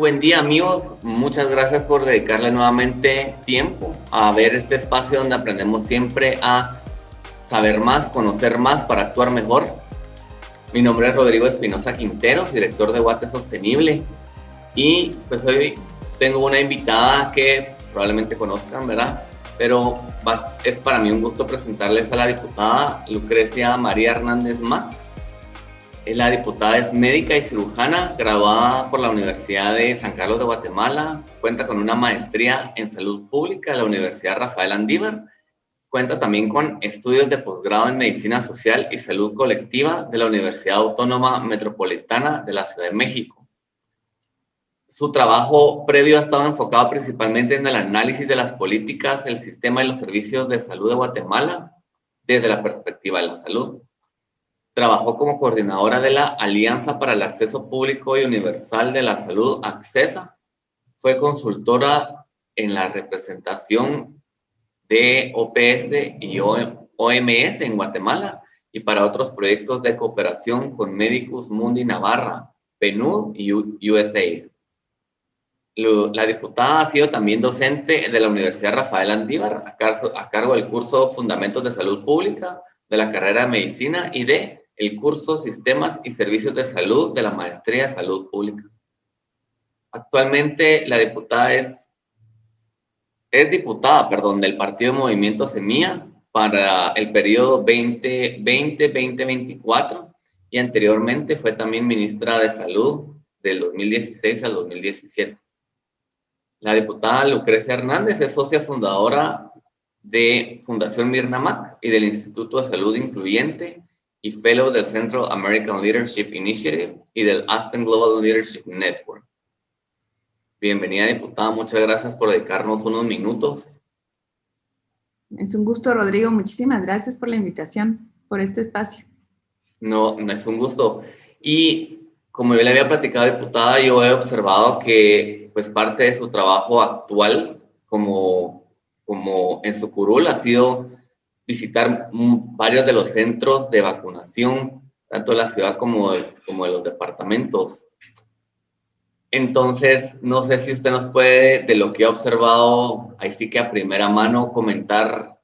buen día, amigos. Muchas gracias por dedicarle nuevamente tiempo a ver este espacio donde aprendemos siempre a saber más, conocer más para actuar mejor. Mi nombre es Rodrigo Espinosa Quintero, director de Guate Sostenible, y pues hoy tengo una invitada que probablemente conozcan, ¿verdad? Pero es para mí un gusto presentarles a la diputada Lucrecia María Hernández Mac. La diputada es médica y cirujana, graduada por la Universidad de San Carlos de Guatemala, cuenta con una maestría en salud pública de la Universidad Rafael Andívar, cuenta también con estudios de posgrado en medicina social y salud colectiva de la Universidad Autónoma Metropolitana de la Ciudad de México. Su trabajo previo ha estado enfocado principalmente en el análisis de las políticas, el sistema y los servicios de salud de Guatemala desde la perspectiva de la salud. Trabajó como coordinadora de la Alianza para el Acceso Público y Universal de la Salud, ACCESA. Fue consultora en la representación de OPS y OMS en Guatemala y para otros proyectos de cooperación con Medicus Mundi Navarra, PNUD y USAID. La diputada ha sido también docente de la Universidad Rafael Andívar a cargo del curso Fundamentos de Salud Pública, de la carrera de Medicina y de el curso Sistemas y Servicios de Salud de la Maestría de Salud Pública. Actualmente la diputada es diputada del Partido Movimiento Semilla para el periodo 2020-2024 y anteriormente fue también ministra de Salud del 2016 al 2017. La diputada Lucrecia Hernández es socia fundadora de Fundación Mirna Mac y del Instituto de Salud Incluyente y Fellow del Central American Leadership Initiative y del Aspen Global Leadership Network. Bienvenida, diputada. Muchas gracias por dedicarnos unos minutos. Es un gusto, Rodrigo. Muchísimas gracias por la invitación, por este espacio. No es un gusto. Y como yo le había platicado, diputada, yo he observado que pues parte de su trabajo actual como en su curul ha sido visitar varios de los centros de vacunación, tanto de la ciudad como de los departamentos. Entonces, no sé si usted nos puede, de lo que ha observado, ahí sí que a primera mano, comentar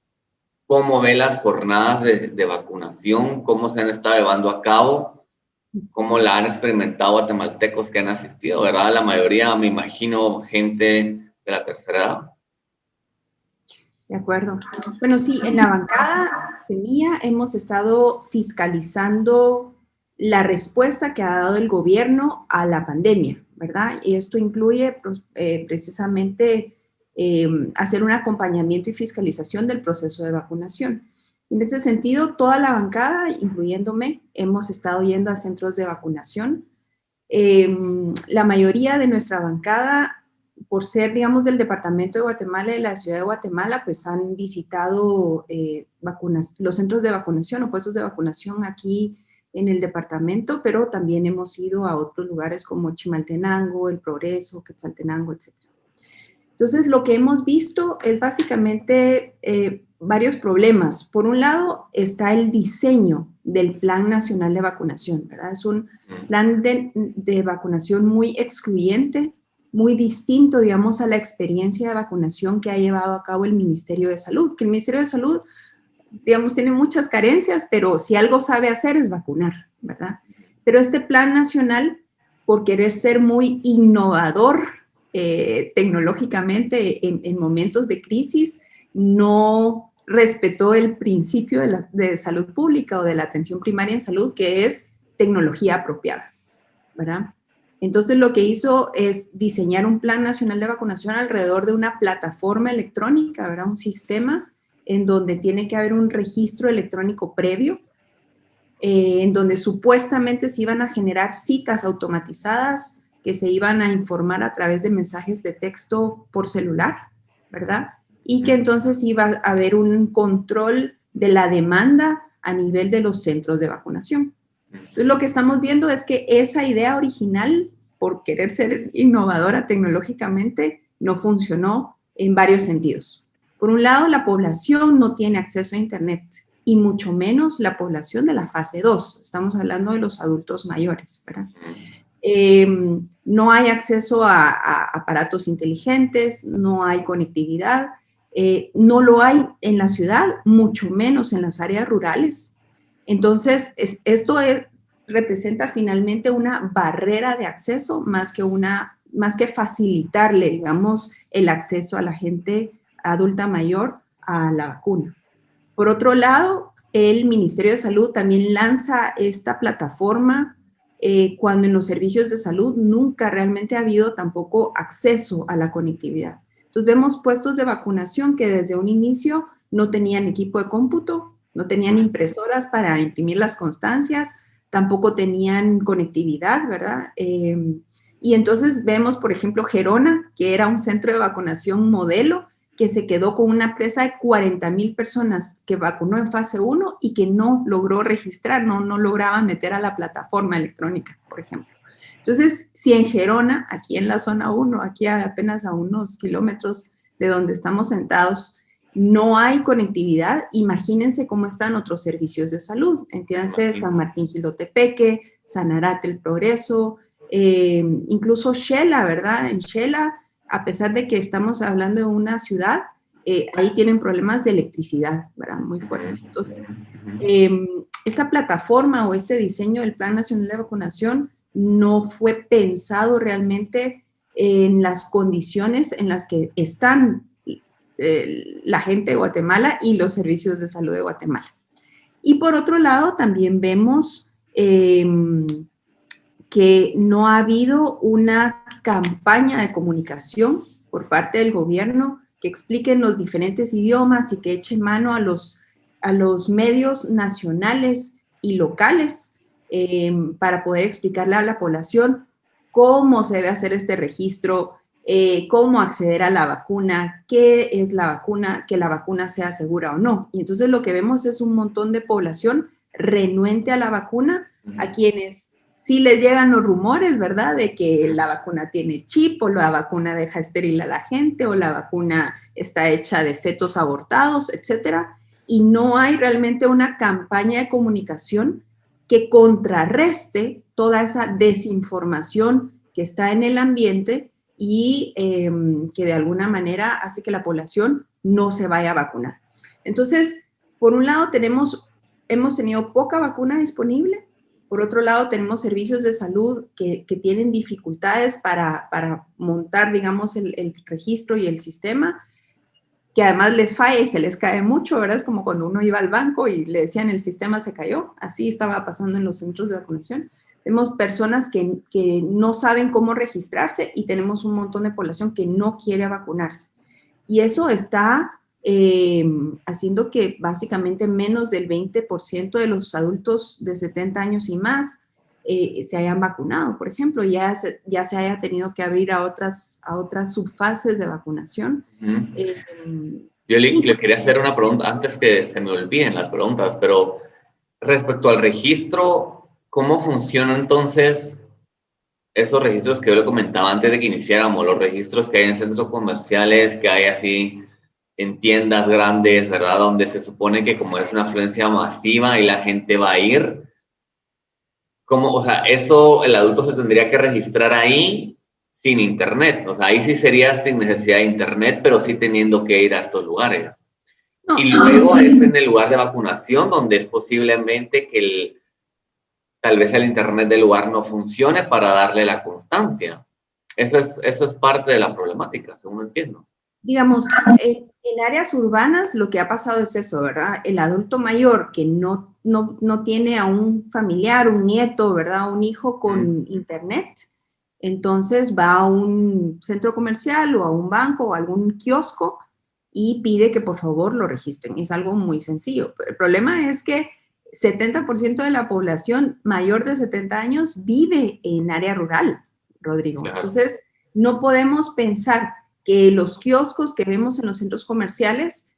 cómo ve las jornadas de vacunación, cómo se han estado llevando a cabo, cómo la han experimentado guatemaltecos que han asistido, ¿verdad? La mayoría, me imagino, gente de la tercera edad. De acuerdo. Bueno, sí, en la bancada Semilla hemos estado fiscalizando la respuesta que ha dado el gobierno a la pandemia, ¿verdad? Y esto incluye precisamente hacer un acompañamiento y fiscalización del proceso de vacunación. En ese sentido, toda la bancada, incluyéndome, hemos estado yendo a centros de vacunación. La mayoría de nuestra bancada, por ser, digamos, del departamento de Guatemala y de la ciudad de Guatemala, pues han visitado los centros de vacunación o puestos de vacunación aquí en el departamento, pero también hemos ido a otros lugares como Chimaltenango, El Progreso, Quetzaltenango, etc. Entonces, lo que hemos visto es básicamente varios problemas. Por un lado, está el diseño del Plan Nacional de Vacunación, ¿verdad? Es un plan de vacunación muy excluyente, muy distinto, digamos, a la experiencia de vacunación que ha llevado a cabo el Ministerio de Salud, que el Ministerio de Salud, digamos, tiene muchas carencias, pero si algo sabe hacer es vacunar, ¿verdad? Pero este plan nacional, por querer ser muy innovador tecnológicamente en momentos de crisis, no respetó el principio de salud pública o de la atención primaria en salud, que es tecnología apropiada, ¿verdad? Entonces, lo que hizo es diseñar un plan nacional de vacunación alrededor de una plataforma electrónica, ¿verdad? Un sistema en donde tiene que haber un registro electrónico previo, en donde supuestamente se iban a generar citas automatizadas que se iban a informar a través de mensajes de texto por celular, ¿verdad? Y que entonces iba a haber un control de la demanda a nivel de los centros de vacunación. Entonces, lo que estamos viendo es que esa idea original, por querer ser innovadora tecnológicamente, no funcionó en varios sentidos. Por un lado, la población no tiene acceso a Internet y mucho menos la población de la fase 2. Estamos hablando de los adultos mayores, ¿verdad? No hay acceso a aparatos inteligentes, no hay conectividad, no lo hay en la ciudad, mucho menos en las áreas rurales. Entonces, esto representa finalmente una barrera de acceso más que facilitarle, digamos, el acceso a la gente adulta mayor a la vacuna. Por otro lado, el Ministerio de Salud también lanza esta plataforma cuando en los servicios de salud nunca realmente ha habido tampoco acceso a la conectividad. Entonces vemos puestos de vacunación que desde un inicio no tenían equipo de cómputo, no tenían impresoras para imprimir las constancias, tampoco tenían conectividad, ¿verdad? Y entonces vemos, por ejemplo, Gerona, que era un centro de vacunación modelo, que se quedó con una presa de 40,000 personas que vacunó en fase 1 y que no logró registrar, no lograba meter a la plataforma electrónica, por ejemplo. Entonces, si en Gerona, aquí en la zona 1, aquí apenas a unos kilómetros de donde estamos sentados, no hay conectividad, imagínense cómo están otros servicios de salud. Entiéndanse San Martín Jilotepeque, Sanarate El Progreso, incluso Xela, ¿verdad? En Xela, a pesar de que estamos hablando de una ciudad, ahí tienen problemas de electricidad, ¿verdad? Muy fuertes. Entonces, esta plataforma o este diseño del Plan Nacional de Vacunación no fue pensado realmente en las condiciones en las que están la gente de Guatemala y los servicios de salud de Guatemala. Y por otro lado, también vemos que no ha habido una campaña de comunicación por parte del gobierno que explique en los diferentes idiomas y que eche mano a los medios nacionales y locales para poder explicarle a la población cómo se debe hacer este registro, cómo acceder a la vacuna, qué es la vacuna, que la vacuna sea segura o no. Y entonces lo que vemos es un montón de población renuente a la vacuna, a quienes sí les llegan los rumores, ¿verdad?, de que la vacuna tiene chip o la vacuna deja estéril a la gente o la vacuna está hecha de fetos abortados, etcétera. Y no hay realmente una campaña de comunicación que contrarreste toda esa desinformación que está en el ambiente y que de alguna manera hace que la población no se vaya a vacunar. Entonces, por un lado hemos tenido poca vacuna disponible. Por otro lado, tenemos servicios de salud que tienen dificultades para montar, digamos, el registro y el sistema, que además les falla y se les cae mucho, ¿verdad? Es como cuando uno iba al banco y le decían el sistema se cayó. Así estaba pasando en los centros de vacunación. Tenemos personas que no saben cómo registrarse y tenemos un montón de población que no quiere vacunarse. Y eso está haciendo que básicamente menos del 20% de los adultos de 70 años y más se hayan vacunado, por ejemplo, ya se haya tenido que abrir a otras subfases de vacunación. Yo le quería hacer una pregunta antes que se me olviden las preguntas, pero respecto al registro, ¿cómo funcionan entonces esos registros que yo le comentaba antes de que iniciáramos? Los registros que hay en centros comerciales, que hay así en tiendas grandes, ¿verdad? Donde se supone que como es una afluencia masiva y la gente va a ir, ¿cómo? O sea, eso el adulto se tendría que registrar ahí sin internet. O sea, ahí sí sería sin necesidad de internet, pero sí teniendo que ir a estos lugares. No. Y luego es en el lugar de vacunación donde es posiblemente que tal vez el internet del lugar no funcione para darle la constancia. Eso es parte de la problemática, según entiendo. Digamos, en áreas urbanas lo que ha pasado es eso, ¿verdad? El adulto mayor que no tiene a un familiar, un nieto, ¿verdad? Un hijo con internet, entonces va a un centro comercial o a un banco o a algún kiosco y pide que por favor lo registren. Es algo muy sencillo. El problema es que 70% de la población mayor de 70 años vive en área rural, Rodrigo. Claro. Entonces, no podemos pensar que los kioscos que vemos en los centros comerciales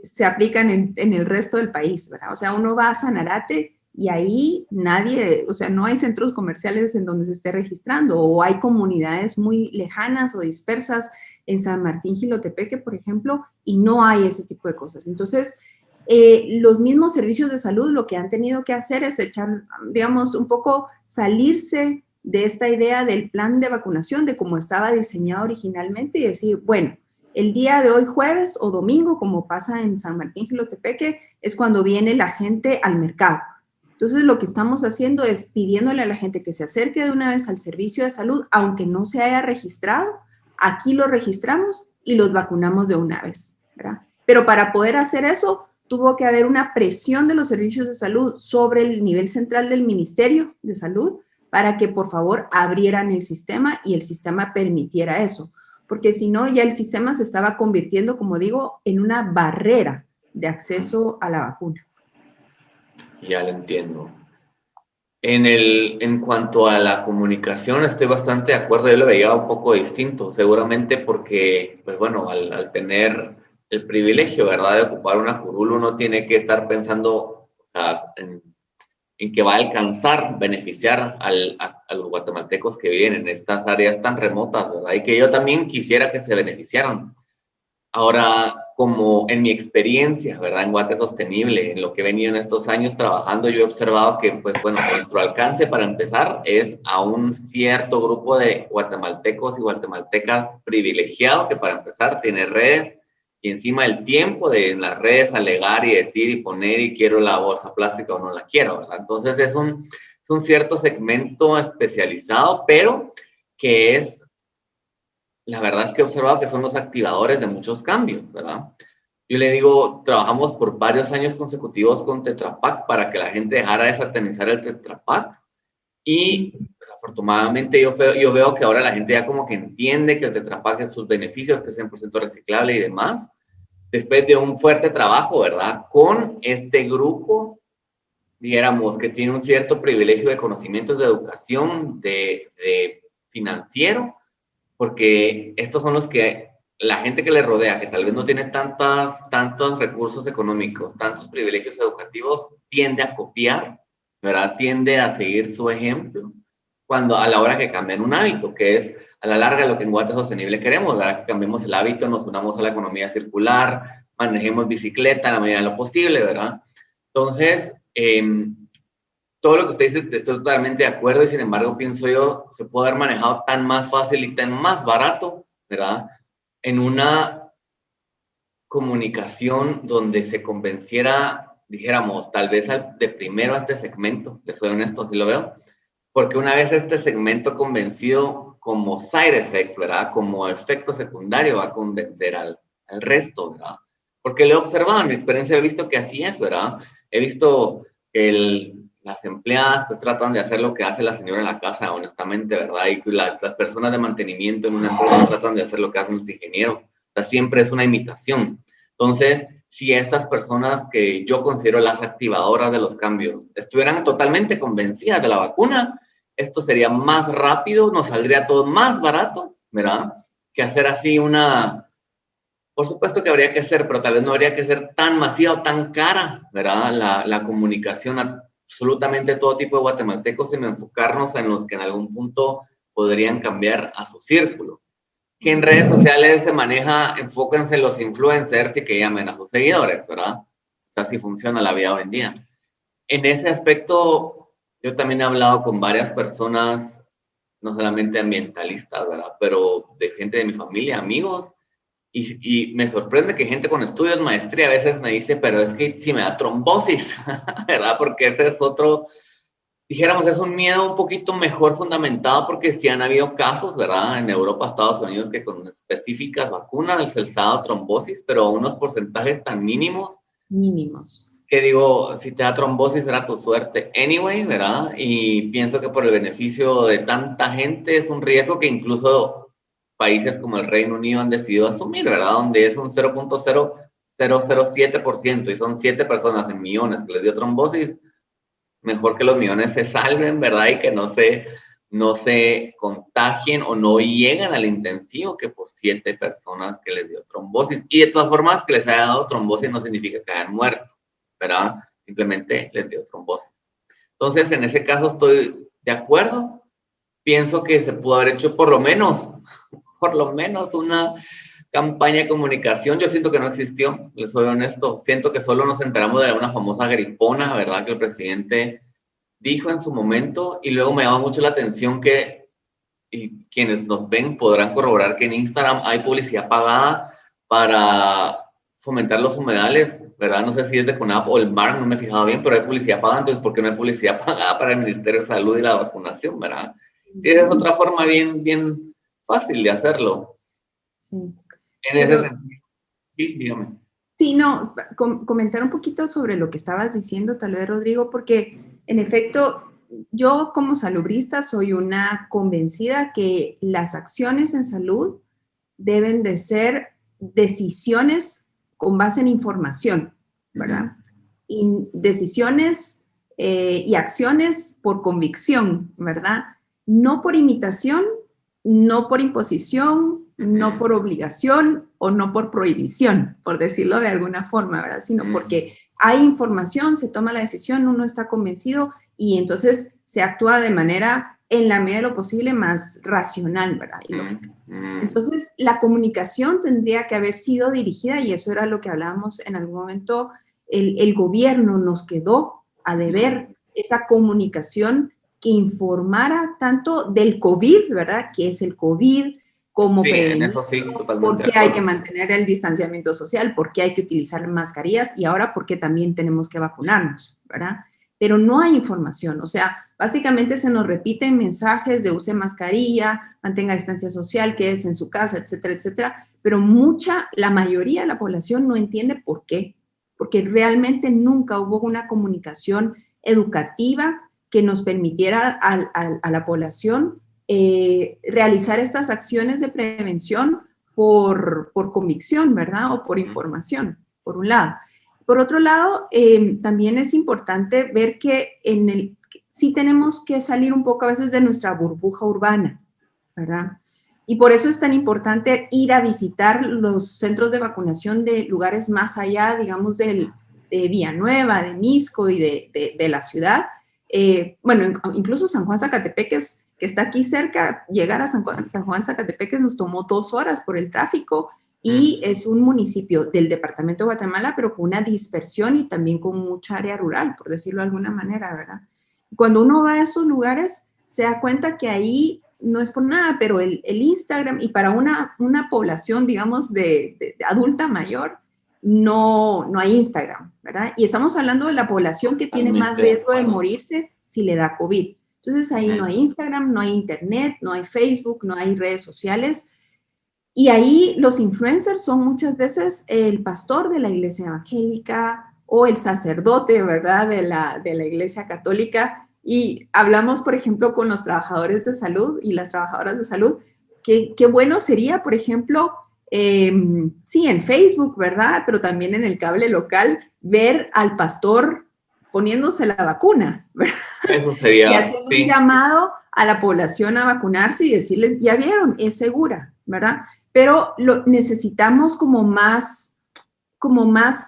se aplican en el resto del país, ¿verdad? O sea, uno va a Sanarate y ahí nadie, o sea, no hay centros comerciales en donde se esté registrando, o hay comunidades muy lejanas o dispersas en San Martín Jilotepeque, por ejemplo, y no hay ese tipo de cosas. Entonces, los mismos servicios de salud lo que han tenido que hacer es echar, digamos, un poco salirse de esta idea del plan de vacunación, de cómo estaba diseñado originalmente y decir, bueno, el día de hoy, jueves o domingo, como pasa en San Martín Jilotepeque, es cuando viene la gente al mercado. Entonces, lo que estamos haciendo es pidiéndole a la gente que se acerque de una vez al servicio de salud, aunque no se haya registrado, aquí lo registramos y los vacunamos de una vez, ¿verdad? Pero para poder hacer eso, tuvo que haber una presión de los servicios de salud sobre el nivel central del Ministerio de Salud para que, por favor, abrieran el sistema y el sistema permitiera eso. Porque si no, ya el sistema se estaba convirtiendo, como digo, en una barrera de acceso a la vacuna. Ya lo entiendo. En cuanto a la comunicación, estoy bastante de acuerdo. Yo lo veía un poco distinto, seguramente porque, pues bueno, al tener el privilegio, ¿verdad?, de ocupar una curul, uno tiene que estar pensando en que va a alcanzar, beneficiar a los guatemaltecos que viven en estas áreas tan remotas, ¿verdad? Y que yo también quisiera que se beneficiaran. Ahora, como en mi experiencia, ¿verdad?, en Guate Sostenible, en lo que he venido en estos años trabajando, yo he observado que, pues bueno, nuestro alcance para empezar es a un cierto grupo de guatemaltecos y guatemaltecas privilegiados que para empezar tiene redes y encima el tiempo de en las redes alegar y decir y poner y quiero la bolsa plástica o no la quiero, ¿verdad? Entonces es un cierto segmento especializado, pero que es la verdad es que he observado que son los activadores de muchos cambios, ¿verdad? Yo le digo, trabajamos por varios años consecutivos con Tetra Pak para que la gente dejara de satanizar el Tetra Pak y pues, afortunadamente yo veo que ahora la gente ya como que entiende que el Tetra Pak es sus beneficios, que es 100% reciclable y demás, después de un fuerte trabajo, ¿verdad? Con este grupo, dijéramos, que tiene un cierto privilegio de conocimientos de educación, de financiero, porque estos son los que la gente que le rodea, que tal vez no tiene tantos recursos económicos, tantos privilegios educativos, tiende a copiar, ¿verdad? Tiende a seguir su ejemplo cuando a la hora que cambian un hábito, que es a la larga lo que en Guate Sostenible queremos, ¿verdad? Que cambiemos el hábito, nos unamos a la economía circular, manejemos bicicleta en la medida de lo posible, ¿verdad? Entonces, todo lo que usted dice, estoy totalmente de acuerdo y sin embargo pienso yo, se puede haber manejado tan más fácil y tan más barato, ¿verdad? En una comunicación donde se convenciera, dijéramos, tal vez de primero a este segmento, les soy honesto, así lo veo, porque una vez este segmento convencido como side effect, ¿verdad? Como efecto secundario va a convencer al resto, ¿verdad? Porque lo he observado, en mi experiencia he visto que así es, ¿verdad? He visto que las empleadas pues tratan de hacer lo que hace la señora en la casa, honestamente, ¿verdad? Y las personas de mantenimiento en una empresa tratan de hacer lo que hacen los ingenieros. O sea, siempre es una imitación. Entonces, si estas personas que yo considero las activadoras de los cambios estuvieran totalmente convencidas de la vacuna, esto sería más rápido, nos saldría todo más barato, ¿verdad? Que hacer así por supuesto que habría que hacer, pero tal vez no habría que ser tan masiva o tan cara, ¿verdad? La comunicación a absolutamente todo tipo de guatemaltecos, sino enfocarnos en los que en algún punto podrían cambiar a su círculo. Que en redes sociales se maneja, enfóquense en los influencers y que llamen a sus seguidores, ¿verdad? O sea, así funciona la vida hoy en día. En ese aspecto, yo también he hablado con varias personas, no solamente ambientalistas, ¿verdad? Pero de gente de mi familia, amigos, y me sorprende que gente con estudios, maestría, a veces me dice, pero es que si me da trombosis, ¿verdad? Porque ese es otro, dijéramos, es un miedo un poquito mejor fundamentado porque sí han habido casos, ¿verdad? En Europa, Estados Unidos, que con específicas vacunas les ha dado trombosis, pero a unos porcentajes tan mínimos. Mínimos. Que digo, si te da trombosis será tu suerte anyway, ¿verdad? Y pienso que por el beneficio de tanta gente es un riesgo que incluso países como el Reino Unido han decidido asumir, ¿verdad? Donde es un 0.0007% y son 7 personas en millones que les dio trombosis, mejor que los millones se salven, ¿verdad? Y que no se contagien o no lleguen al intensivo que por 7 personas que les dio trombosis. Y de todas formas, que les haya dado trombosis no significa que hayan muerto, ¿verdad? Simplemente les dio trombosis. Entonces, en ese caso estoy de acuerdo. Pienso que se pudo haber hecho por lo menos una campaña de comunicación. Yo siento que no existió, les soy honesto. Siento que solo nos enteramos de una famosa gripona, ¿verdad? Que el presidente dijo en su momento, y luego me llama mucho la atención que, y quienes nos ven podrán corroborar que en Instagram hay publicidad pagada para fomentar los humedales, ¿verdad? No sé si es de CONAP o el MAR, no me he fijado bien, pero hay publicidad pagada, entonces ¿por qué no hay publicidad pagada para el Ministerio de Salud y la vacunación, ¿verdad? Sí, esa es otra forma bien fácil de hacerlo. Sí. En ese sentido. Sí, dígame. Sí, no, comentar un poquito sobre lo que estabas diciendo, tal vez, Rodrigo, porque en efecto, yo como salubrista soy una convencida que las acciones en salud deben de ser decisiones con base en información, ¿verdad? Y decisiones y acciones por convicción, ¿verdad? No por imitación, no por imposición, no por obligación o no por prohibición, por decirlo de alguna forma, ¿verdad? Sino porque hay información, se toma la decisión, uno está convencido y entonces se actúa de manera, en la medida de lo posible, más racional, ¿verdad? Y lógica. Entonces, la comunicación tendría que haber sido dirigida, y eso era lo que hablábamos en algún momento, el gobierno nos quedó a deber esa comunicación que informara tanto del COVID, ¿verdad? ¿Qué es el COVID? ¿Cómo prevenir? En eso sí, totalmente. ¿Por qué hay que mantener el distanciamiento social? ¿Por qué hay que utilizar mascarillas? Y ahora, ¿por qué también tenemos que vacunarnos? ¿Verdad? Pero no hay información, o sea, básicamente se nos repiten mensajes de use mascarilla, mantenga distancia social, quédese en su casa, etcétera, etcétera, pero la mayoría de la población no entiende por qué, porque realmente nunca hubo una comunicación educativa que nos permitiera a la población realizar estas acciones de prevención por convicción, ¿verdad? O por información, por un lado. Por otro lado, también es importante ver que sí tenemos que salir un poco a veces de nuestra burbuja urbana, ¿verdad? Y por eso es tan importante ir a visitar los centros de vacunación de lugares más allá, digamos, de Villanueva, de Mixco y de la ciudad. Bueno, incluso San Juan Zacatepeques, que está aquí cerca, llegar a San Juan Zacatepeques nos tomó 2 horas por el tráfico, y es un municipio del departamento de Guatemala, pero con una dispersión y también con mucha área rural, por decirlo de alguna manera, ¿verdad? Y cuando uno va a esos lugares, se da cuenta que ahí, no es por nada, pero el Instagram, y para una población, digamos, de adulta mayor, no hay Instagram, ¿verdad? Y estamos hablando de la población que tiene más riesgo de morirse si le da COVID. Entonces ahí no hay Instagram, no hay internet, no hay Facebook, no hay redes sociales. Y ahí los influencers son muchas veces el pastor de la iglesia evangélica o el sacerdote, ¿verdad?, de la iglesia católica. Y hablamos, por ejemplo, con los trabajadores de salud y las trabajadoras de salud, que bueno sería, por ejemplo, sí, en Facebook, ¿verdad?, pero también en el cable local, ver al pastor poniéndose la vacuna, ¿verdad? Eso sería, y haciendo un llamado a la población a vacunarse y decirles, ya vieron, es segura, ¿verdad? Pero necesitamos como más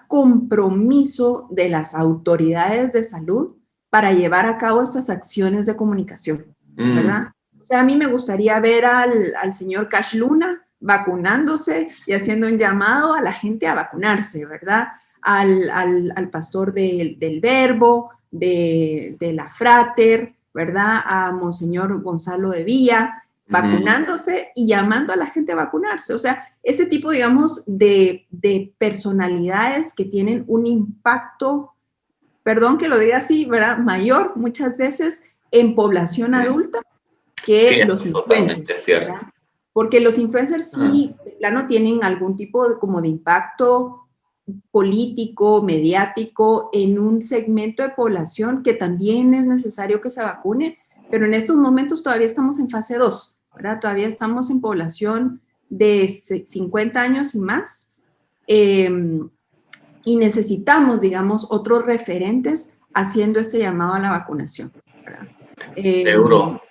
compromiso de las autoridades de salud para llevar a cabo estas acciones de comunicación, ¿verdad? O sea, a mí me gustaría ver al señor Cash Luna vacunándose y haciendo un llamado a la gente a vacunarse, ¿verdad? Al pastor del Verbo, de la Frater, ¿verdad? A Monseñor Gonzalo de Villa, vacunándose y llamando a la gente a vacunarse. O sea, ese tipo, digamos, de personalidades que tienen un impacto, perdón que lo diga así, ¿verdad?, mayor muchas veces en población adulta que los influencers, ¿verdad? Porque los influencers sí, de plano, tienen algún tipo de impacto político, mediático, en un segmento de población que también es necesario que se vacune, pero en estos momentos todavía estamos en fase 2, ¿verdad? Todavía estamos en población de 50 años y más, y necesitamos, digamos, otros referentes haciendo este llamado a la vacunación, ¿verdad? Seguro.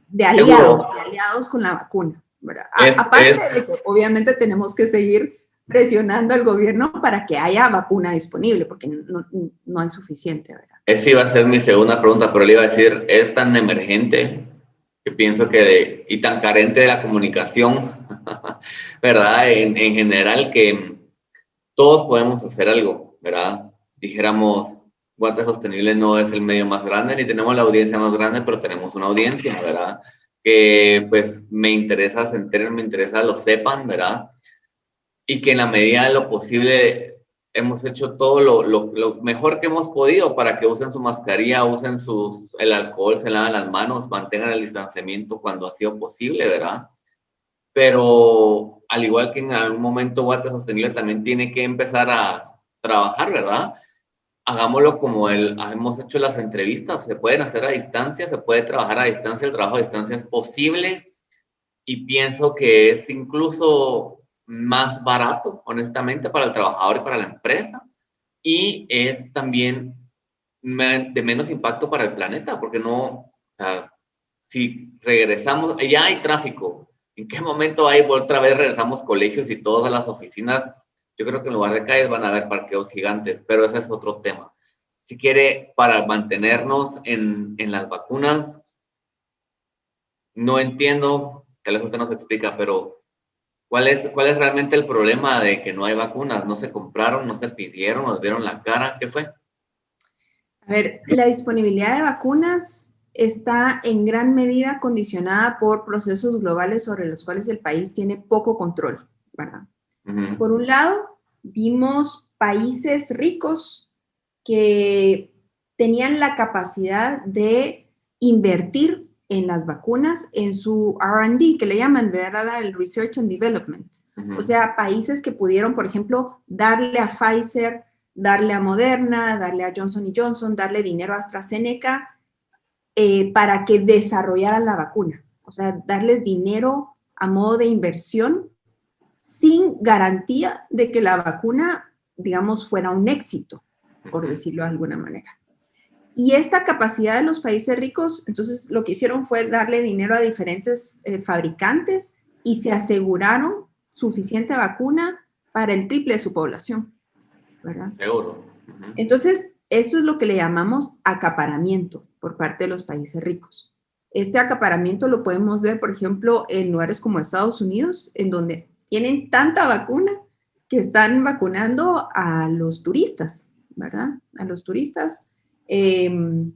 De aliados con la vacuna, ¿verdad? Aparte de que obviamente tenemos que seguir presionando al gobierno para que haya vacuna disponible, porque no hay suficiente, ¿verdad? Esa iba a ser mi segunda pregunta, pero le iba a decir, es tan emergente que pienso que, y tan carente de la comunicación, ¿verdad? En general, que todos podemos hacer algo, ¿verdad? Dijéramos, Guate Sostenible no es el medio más grande, ni tenemos la audiencia más grande, pero tenemos una audiencia, ¿verdad? Que pues me interesa se enteren, me interesa lo sepan, ¿verdad? Y que en la medida de lo posible hemos hecho todo lo mejor que hemos podido para que usen su mascarilla, usen el alcohol, se laven las manos, mantengan el distanciamiento cuando ha sido posible, ¿verdad? Pero al igual que en algún momento Guate Sostenible también tiene que empezar a trabajar, ¿verdad? Hagámoslo como hemos hecho las entrevistas, se pueden hacer a distancia, se puede trabajar a distancia, el trabajo a distancia es posible y pienso que es incluso más barato, honestamente, para el trabajador y para la empresa y es también de menos impacto para el planeta, porque no, o sea, si regresamos, ya hay tráfico, ¿en qué momento hay otra vez regresamos colegios y todas las oficinas? Yo creo que en lugar de calles van a haber parqueos gigantes, pero ese es otro tema. Si quiere, para mantenernos en las vacunas, no entiendo, tal vez usted nos explica, pero cuál es realmente el problema de que no hay vacunas? ¿No se compraron, no se pidieron, nos vieron la cara? ¿Qué fue? A ver, la disponibilidad de vacunas está en gran medida condicionada por procesos globales sobre los cuales el país tiene poco control, ¿verdad? Por un lado, vimos países ricos que tenían la capacidad de invertir en las vacunas, en su R&D, que le llaman, ¿verdad? El Research and Development. O sea, países que pudieron, por ejemplo, darle a Pfizer, darle a Moderna, darle a Johnson Johnson, darle dinero a AstraZeneca para que desarrollaran la vacuna. O sea, darles dinero a modo de inversión sin garantía de que la vacuna, digamos, fuera un éxito, por decirlo de alguna manera. Y esta capacidad de los países ricos, entonces lo que hicieron fue darle dinero a diferentes fabricantes y se aseguraron suficiente vacuna para el triple de su población, ¿verdad? Seguro. Entonces, esto es lo que le llamamos acaparamiento por parte de los países ricos. Este acaparamiento lo podemos ver, por ejemplo, en lugares como Estados Unidos, en donde tienen tanta vacuna que están vacunando a los turistas, ¿verdad? A los turistas tienen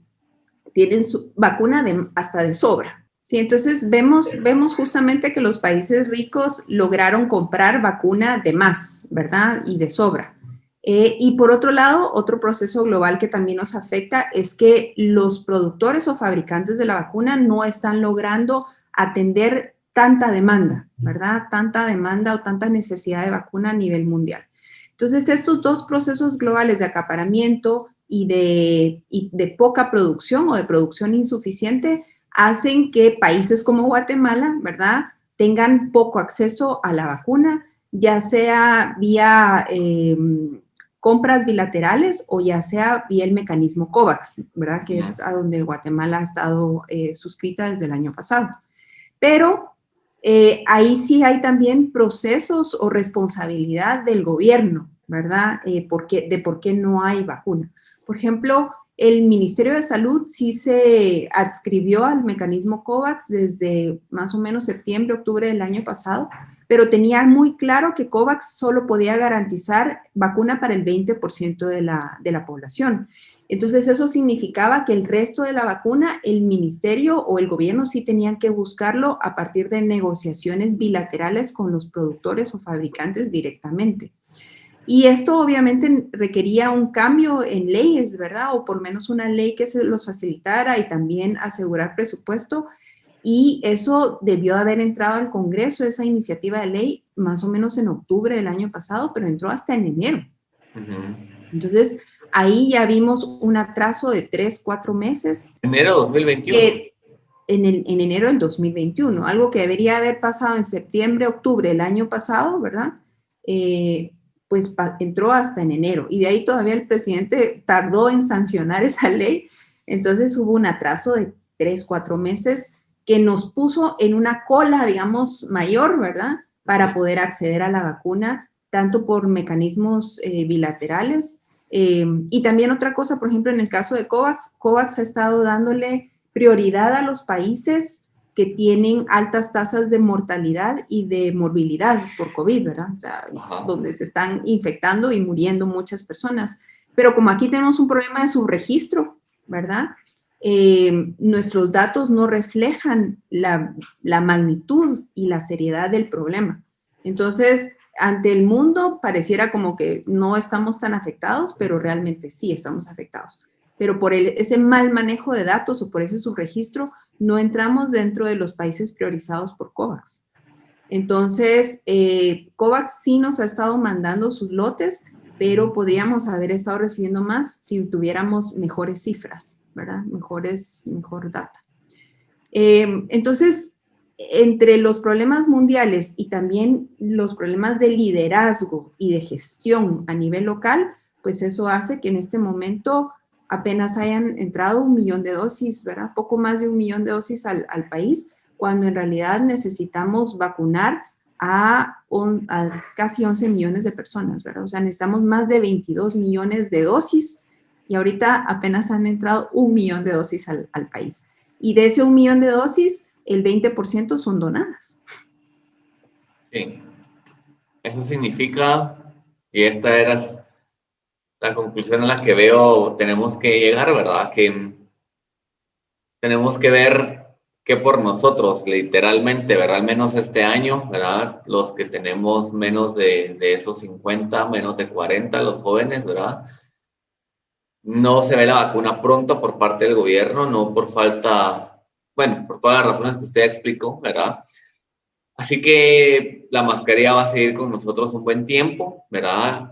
su vacuna hasta de sobra. ¿Sí? Entonces, vemos justamente que los países ricos lograron comprar vacuna de más, ¿verdad? Y de sobra. Y por otro lado, otro proceso global que también nos afecta es que los productores o fabricantes de la vacuna no están logrando atender tanta demanda, ¿verdad? Tanta demanda o tanta necesidad de vacuna a nivel mundial. Entonces, estos dos procesos globales de acaparamiento y de poca producción o de producción insuficiente hacen que países como Guatemala, ¿verdad?, tengan poco acceso a la vacuna, ya sea vía compras bilaterales o ya sea vía el mecanismo COVAX, ¿verdad?, que es a donde Guatemala ha estado suscrita desde el año pasado. Pero ahí sí hay también procesos o responsabilidad del gobierno, ¿verdad?, de por qué no hay vacuna. Por ejemplo, el Ministerio de Salud sí se adscribió al mecanismo COVAX desde más o menos septiembre, octubre del año pasado, pero tenía muy claro que COVAX solo podía garantizar vacuna para el 20% de la población. Entonces, eso significaba que el resto de la vacuna, el ministerio o el gobierno sí tenían que buscarlo a partir de negociaciones bilaterales con los productores o fabricantes directamente. Y esto obviamente requería un cambio en leyes, ¿verdad? O por lo menos una ley que se los facilitara y también asegurar presupuesto. Y eso debió haber entrado al Congreso, esa iniciativa de ley, más o menos en octubre del año pasado, pero entró hasta en enero. Entonces, ahí ya vimos un atraso de 3-4 meses. Enero 2021. En enero del 2021, algo que debería haber pasado en septiembre, octubre del año pasado, ¿verdad? Pues entró hasta en enero y de ahí todavía el presidente tardó en sancionar esa ley, entonces hubo un atraso de 3-4 meses que nos puso en una cola, digamos, mayor, ¿verdad?, para poder acceder a la vacuna, tanto por mecanismos bilaterales y también otra cosa, por ejemplo, en el caso de COVAX, COVAX ha estado dándole prioridad a los países que tienen altas tasas de mortalidad y de morbilidad por COVID, ¿verdad? O sea, donde se están infectando y muriendo muchas personas. Pero como aquí tenemos un problema de subregistro, ¿verdad? Nuestros datos no reflejan la magnitud y la seriedad del problema. Entonces, ante el mundo pareciera como que no estamos tan afectados, pero realmente sí estamos afectados. Pero por ese mal manejo de datos o por ese subregistro, no entramos dentro de los países priorizados por COVAX. Entonces, COVAX sí nos ha estado mandando sus lotes, pero podríamos haber estado recibiendo más si tuviéramos mejores cifras, ¿verdad? Mejor data. Entonces, entre los problemas mundiales y también los problemas de liderazgo y de gestión a nivel local, pues eso hace que en este momento apenas hayan entrado 1 millón de dosis, ¿verdad? Poco más de 1 millón de dosis al país, cuando en realidad necesitamos vacunar a casi 11 millones de personas, ¿verdad? O sea, necesitamos más de 22 millones de dosis y ahorita apenas han entrado 1 millón de dosis al país. Y de ese 1 millón de dosis, el 20% son donadas. Sí, eso significa, y esta era la conclusión a la que veo, tenemos que llegar, ¿verdad? Que tenemos que ver que por nosotros, literalmente, ¿verdad? Al menos este año, ¿verdad? Los que tenemos menos de esos 50, menos de 40, los jóvenes, ¿verdad? No se ve la vacuna pronto por parte del gobierno, no por falta, bueno, por todas las razones que usted explicó, ¿verdad? Así que la mascarilla va a seguir con nosotros un buen tiempo, ¿verdad?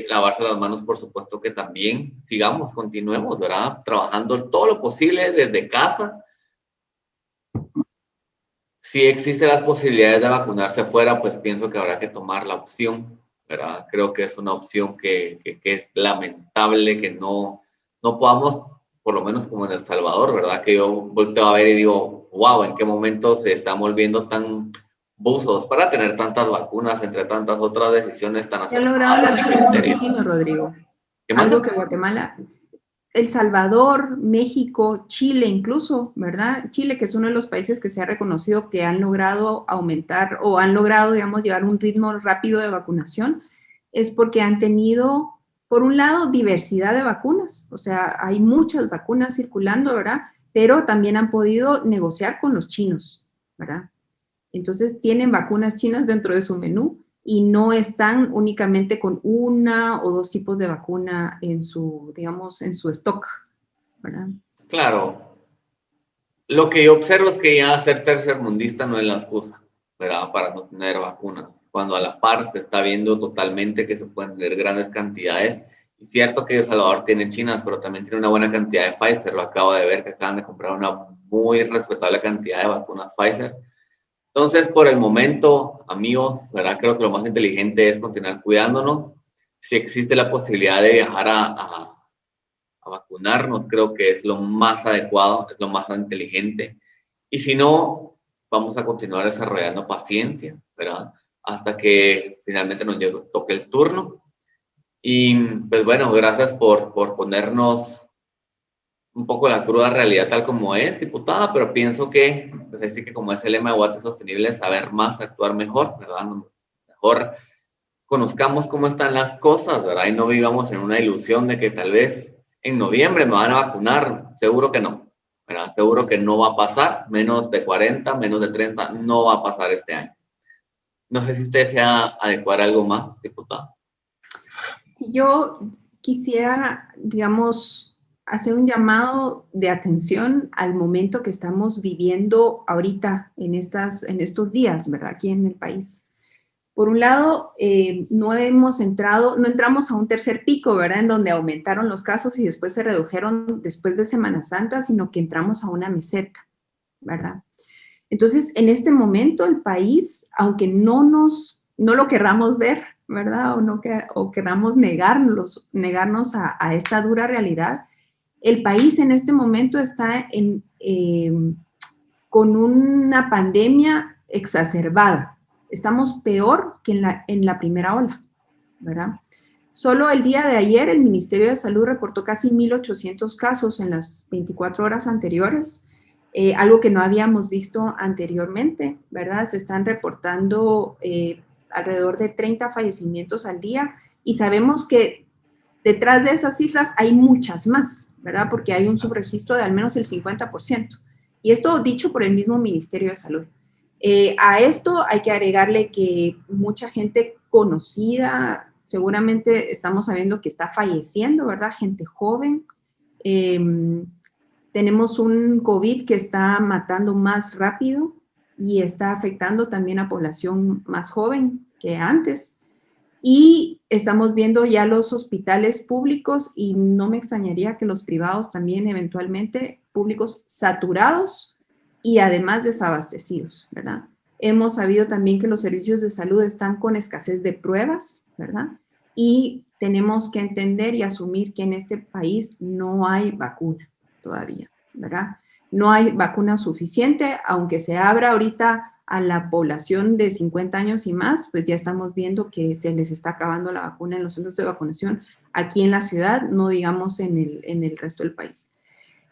Lavarse las manos, por supuesto que también. Sigamos, continuemos, ¿verdad? Trabajando todo lo posible desde casa. Si existen las posibilidades de vacunarse afuera, pues pienso que habrá que tomar la opción, ¿verdad? Creo que es una opción que es lamentable que no podamos, por lo menos como en El Salvador, ¿verdad? Que yo volteo a ver y digo, wow, ¿en qué momento se están volviendo tan buzos para tener tantas vacunas entre tantas otras decisiones tan Se ha logrado acertadas negociar a con nivel los serio? chinos, Rodrigo. ¿Qué Algo manda? que Guatemala, El Salvador, México, Chile incluso, ¿verdad? Chile, que es uno de los países que se ha reconocido que han logrado aumentar o han logrado, digamos, llevar un ritmo rápido de vacunación, es porque han tenido, por un lado, diversidad de vacunas, o sea, hay muchas vacunas circulando, ¿verdad? Pero también han podido negociar con los chinos, ¿verdad? Entonces tienen vacunas chinas dentro de su menú y no están únicamente con una o dos tipos de vacuna en su, digamos, en su stock, ¿verdad? Claro, lo que yo observo es que ya ser tercermundista no es la excusa, ¿verdad? Para no tener vacunas. Cuando a la par se está viendo totalmente que se pueden tener grandes cantidades. Es cierto que El Salvador tiene chinas, pero también tiene una buena cantidad de Pfizer. Lo acabo de ver que acaban de comprar una muy respetable cantidad de vacunas Pfizer. Entonces, por el momento, amigos, ¿verdad? Creo que lo más inteligente es continuar cuidándonos. Si existe la posibilidad de viajar a vacunarnos, creo que es lo más adecuado, es lo más inteligente. Y si no, vamos a continuar desarrollando paciencia, ¿verdad? Hasta que finalmente nos toque el turno. Y pues bueno, gracias por ponernos un poco la cruda realidad tal como es, diputada, pero pienso que, pues así que como es el lema de Guate Sostenible, saber más, actuar mejor, ¿verdad? Mejor conozcamos cómo están las cosas, ¿verdad? Y no vivamos en una ilusión de que tal vez en noviembre me van a vacunar. Seguro que no, ¿verdad? Seguro que no va a pasar. Menos de 40, menos de 30, no va a pasar este año. No sé si usted desea adecuar algo más, diputado. Si yo quisiera, digamos, hacer un llamado de atención al momento que estamos viviendo ahorita en estos días, ¿verdad? Aquí en el país. Por un lado, no entramos a un tercer pico, ¿verdad? En donde aumentaron los casos y después se redujeron después de Semana Santa, sino que entramos a una meseta, ¿verdad? Entonces, en este momento el país, aunque no lo querramos ver, ¿verdad? O queramos negarnos a esta dura realidad, el país en este momento está con una pandemia exacerbada. Estamos peor que en la primera ola, ¿verdad? Solo el día de ayer el Ministerio de Salud reportó casi 1.800 casos en las 24 horas anteriores, algo que no habíamos visto anteriormente, ¿verdad? Se están reportando alrededor de 30 fallecimientos al día y sabemos que detrás de esas cifras hay muchas más, ¿verdad? Porque hay un subregistro de al menos el 50%. Y esto dicho por el mismo Ministerio de Salud. A esto hay que agregarle que mucha gente conocida, seguramente estamos sabiendo que está falleciendo, ¿verdad? Gente joven. Tenemos un COVID que está matando más rápido y está afectando también a población más joven que antes. Y estamos viendo ya los hospitales públicos y no me extrañaría que los privados también eventualmente públicos saturados y además desabastecidos, ¿verdad? Hemos sabido también que los servicios de salud están con escasez de pruebas, ¿verdad? Y tenemos que entender y asumir que en este país no hay vacuna todavía, ¿verdad? No hay vacuna suficiente, aunque se abra ahorita a la población de 50 años y más, pues ya estamos viendo que se les está acabando la vacuna en los centros de vacunación aquí en la ciudad, no digamos en el resto del país.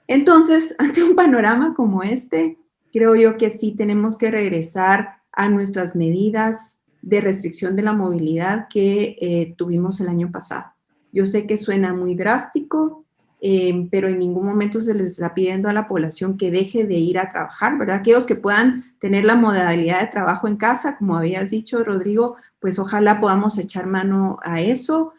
Entonces, ante un panorama como este, creo yo que sí tenemos que regresar a nuestras medidas de restricción de la movilidad que tuvimos el año pasado. Yo sé que suena muy drástico, pero en ningún momento se les está pidiendo a la población que deje de ir a trabajar, ¿verdad? Aquellos que puedan tener la modalidad de trabajo en casa, como habías dicho, Rodrigo, pues ojalá podamos echar mano a eso.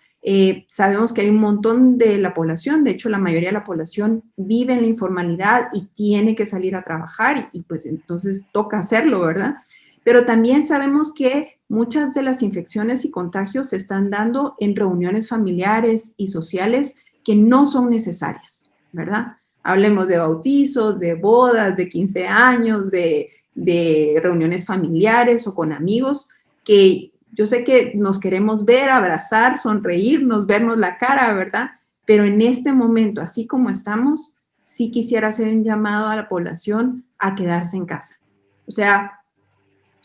Sabemos que hay un montón de la población, de hecho la mayoría de la población vive en la informalidad y tiene que salir a trabajar y pues entonces toca hacerlo, ¿verdad? Pero también sabemos que muchas de las infecciones y contagios se están dando en reuniones familiares y sociales que no son necesarias, ¿verdad? Hablemos de bautizos, de bodas, de 15 años, de reuniones familiares o con amigos, que yo sé que nos queremos ver, abrazar, sonreírnos, vernos la cara, ¿verdad? Pero en este momento, así como estamos, sí quisiera hacer un llamado a la población a quedarse en casa. O sea,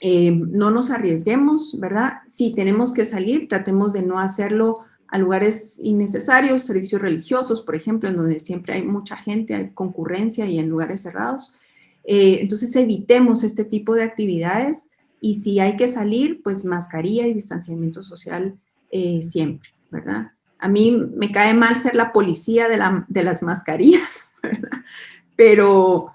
no nos arriesguemos, ¿verdad? Si tenemos que salir, tratemos de no hacerlo a lugares innecesarios, servicios religiosos, por ejemplo, en donde siempre hay mucha gente, hay concurrencia y en lugares cerrados. Entonces evitemos este tipo de actividades y si hay que salir, pues mascarilla y distanciamiento social siempre, ¿verdad? A mí me cae mal ser la policía de las mascarillas, ¿verdad? Pero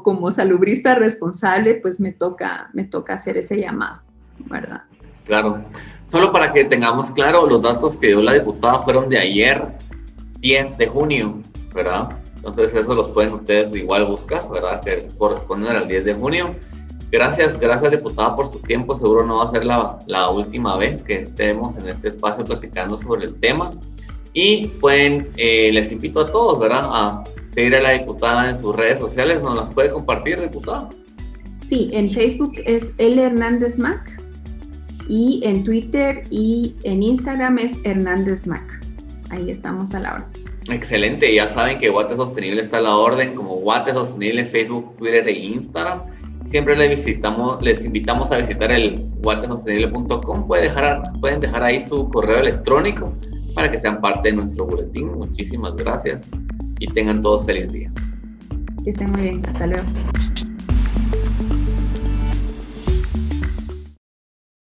como salubrista responsable, pues me toca hacer ese llamado, ¿verdad? Claro. Solo para que tengamos claro, los datos que dio la diputada fueron de ayer, 10 de junio, ¿verdad? Entonces eso los pueden ustedes igual buscar, ¿verdad? Que corresponden al 10 de junio. Gracias diputada por su tiempo, seguro no va a ser la última vez que estemos en este espacio platicando sobre el tema. Y pueden, les invito a todos, ¿verdad? A seguir a la diputada en sus redes sociales, ¿nos las puede compartir, diputada? Sí, en Facebook es L. Hernández Mac. Y en Twitter y en Instagram es Hernández Mac. Ahí estamos a la orden. Excelente, ya saben que Guate Sostenible está a la orden como Guate Sostenible, Facebook, Twitter e Instagram. Siempre les invitamos a visitar el guatesostenible.com. Pueden dejar ahí su correo electrónico para que sean parte de nuestro boletín. Muchísimas gracias y tengan todos feliz día. Que estén muy bien, hasta luego.